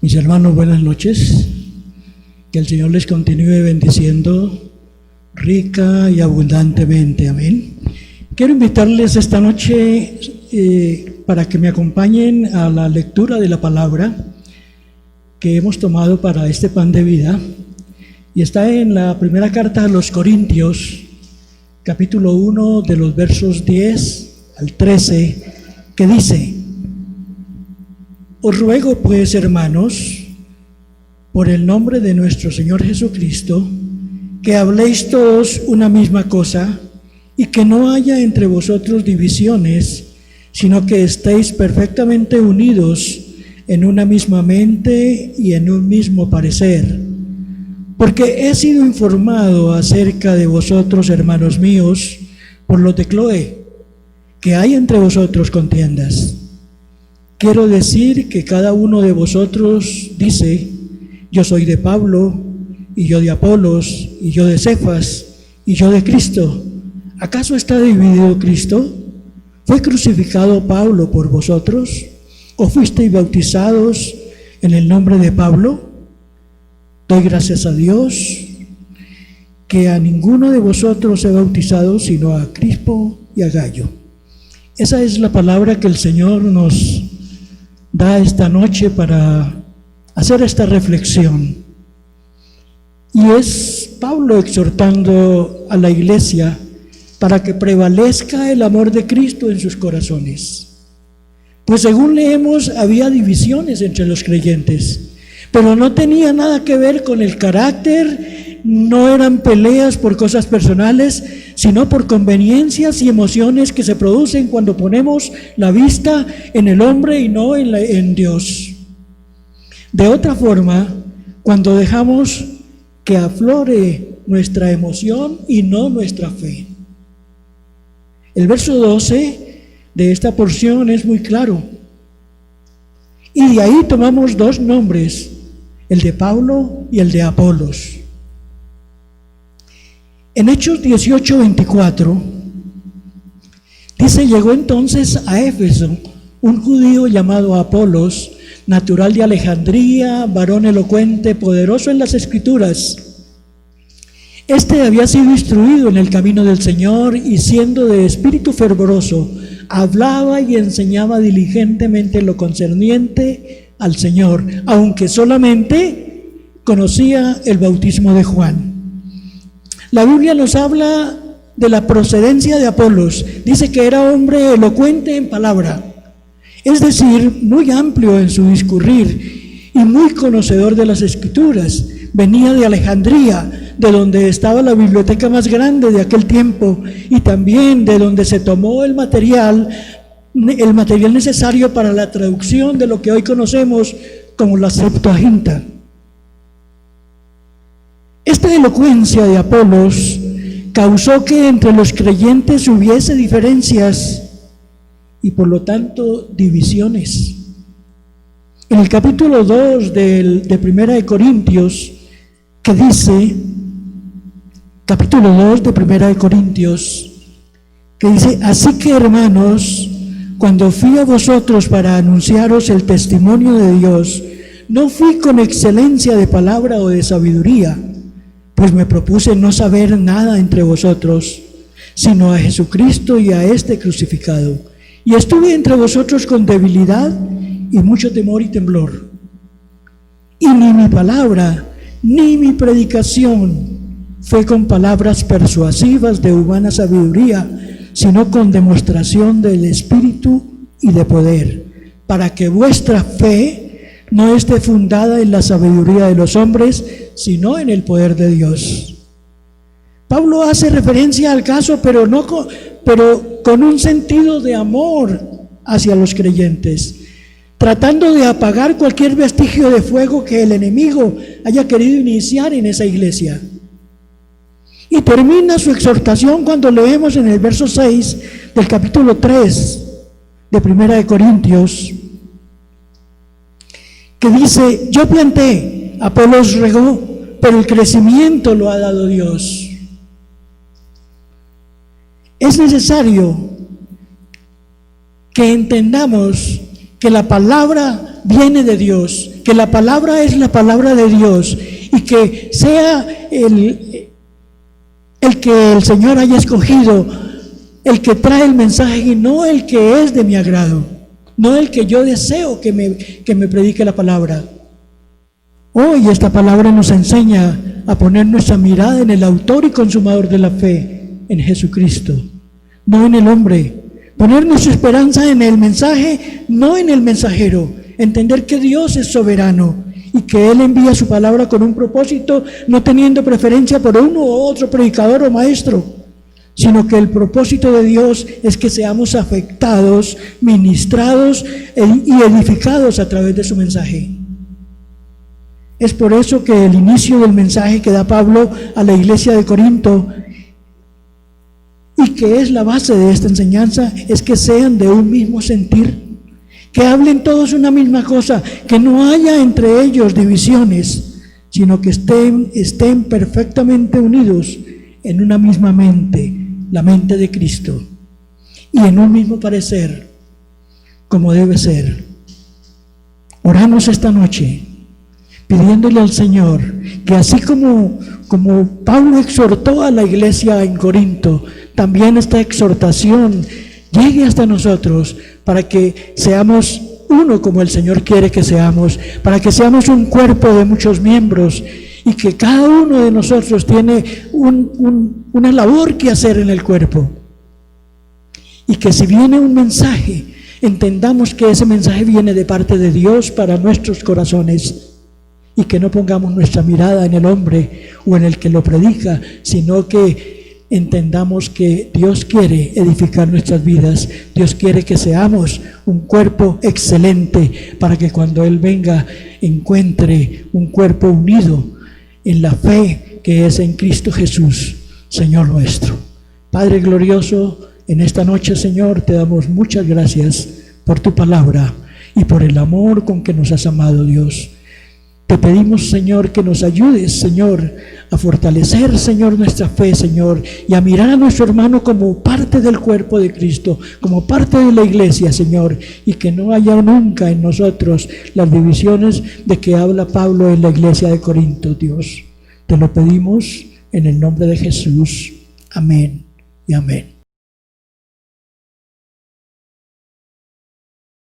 Mis hermanos, buenas noches. Que el Señor les continúe bendiciendo rica y abundantemente. Amén. Quiero invitarles esta noche para que me acompañen a la lectura de la palabra que hemos tomado para este pan de vida. Y está en la primera carta a los Corintios, capítulo 1, de los versos 10 al 13, que dice: Os ruego pues, hermanos, por el nombre de nuestro Señor Jesucristo, que habléis todos una misma cosa y que no haya entre vosotros divisiones, sino que estéis perfectamente unidos en una misma mente y en un mismo parecer. Porque he sido informado acerca de vosotros, hermanos míos, por los de Cloé, que hay entre vosotros contiendas. Quiero decir que cada uno de vosotros dice: yo soy de Pablo, y yo de Apolos, y yo de Cefas, y yo de Cristo. ¿Acaso está dividido Cristo? ¿Fue crucificado Pablo por vosotros? ¿O fuisteis bautizados en el nombre de Pablo? Doy gracias a Dios que a ninguno de vosotros he bautizado, sino a Crispo y a Gayo. Esa es la palabra que el Señor nos da esta noche para hacer esta reflexión. Y es Pablo exhortando a la iglesia para que prevalezca el amor de Cristo en sus corazones. Pues según leemos, había divisiones entre los creyentes, pero no tenía nada que ver con el carácter, no eran peleas por cosas personales, sino por conveniencias y emociones que se producen cuando ponemos la vista en el hombre y no en Dios. De otra forma, cuando dejamos que aflore nuestra emoción y no nuestra fe. El verso 12 de esta porción es muy claro. Y de ahí tomamos dos nombres, el de Pablo y el de Apolos. En Hechos 18:24 dice: llegó entonces a Éfeso un judío llamado Apolos, natural de Alejandría, varón elocuente, poderoso en las Escrituras. Este había sido instruido en el camino del Señor y, siendo de espíritu fervoroso, hablaba y enseñaba diligentemente lo concerniente al Señor, aunque solamente conocía el bautismo de Juan. La Biblia nos habla de la procedencia de Apolos. Dice que era hombre elocuente en palabra, es decir, muy amplio en su discurrir y muy conocedor de las Escrituras. Venía de Alejandría, de donde estaba la biblioteca más grande de aquel tiempo, y también de donde se tomó el material necesario para la traducción de lo que hoy conocemos como la Septuaginta. Esta elocuencia de Apolos causó que entre los creyentes hubiese diferencias y por lo tanto divisiones. En el capítulo 2 de Primera de Corintios, que dice, capítulo 2 de Primera de Corintios, que dice: así que, hermanos, cuando fui a vosotros para anunciaros el testimonio de Dios, no fui con excelencia de palabra o de sabiduría, pues me propuse no saber nada entre vosotros, sino a Jesucristo y a este crucificado. Y estuve entre vosotros con debilidad y mucho temor y temblor. Y ni mi palabra, ni mi predicación fue con palabras persuasivas de humana sabiduría, sino con demostración del Espíritu y de poder, para que vuestra fe no esté fundada en la sabiduría de los hombres, sino en el poder de Dios. Pablo hace referencia al caso, pero con un sentido de amor hacia los creyentes, tratando de apagar cualquier vestigio de fuego que el enemigo haya querido iniciar en esa iglesia. Y termina su exhortación cuando leemos en el verso 6 del capítulo 3 de Primera de Corintios, que dice: yo planté, Apolos regó, pero el crecimiento lo ha dado Dios. Es necesario que entendamos que la palabra viene de Dios, que la palabra es la palabra de Dios y que sea el que el Señor haya escogido, el que trae el mensaje y no el que es de mi agrado, no el que yo deseo que me predique la palabra. Hoy esta palabra nos enseña a poner nuestra mirada en el autor y consumador de la fe, en Jesucristo, no en el hombre. Poner nuestra esperanza en el mensaje, no en el mensajero. Entender que Dios es soberano y que Él envía su palabra con un propósito, no teniendo preferencia por uno u otro predicador o maestro, sino que el propósito de Dios es que seamos afectados, ministrados y edificados a través de su mensaje. Es por eso que el inicio del mensaje que da Pablo a la iglesia de Corinto, y que es la base de esta enseñanza, es que sean de un mismo sentir, que hablen todos una misma cosa, que no haya entre ellos divisiones, sino que estén perfectamente unidos en una misma mente, la mente de Cristo, y en un mismo parecer, como debe ser. Oramos esta noche, pidiéndole al Señor que así como Pablo exhortó a la iglesia en Corinto, también esta exhortación llegue hasta nosotros para que seamos uno como el Señor quiere que seamos, para que seamos un cuerpo de muchos miembros y que cada uno de nosotros tiene una labor que hacer en el cuerpo. Y que si viene un mensaje, entendamos que ese mensaje viene de parte de Dios para nuestros corazones. Y que no pongamos nuestra mirada en el hombre o en el que lo predica, sino que entendamos que Dios quiere edificar nuestras vidas. Dios quiere que seamos un cuerpo excelente para que cuando Él venga encuentre un cuerpo unido en la fe que es en Cristo Jesús, Señor nuestro. Padre glorioso, en esta noche, Señor, te damos muchas gracias por tu palabra y por el amor con que nos has amado, Dios. Te pedimos, Señor, que nos ayudes, Señor, a fortalecer, Señor, nuestra fe, Señor, y a mirar a nuestro hermano como parte del cuerpo de Cristo, como parte de la iglesia, Señor, y que no haya nunca en nosotros las divisiones de que habla Pablo en la iglesia de Corinto, Dios. Te lo pedimos en el nombre de Jesús. Amén y amén.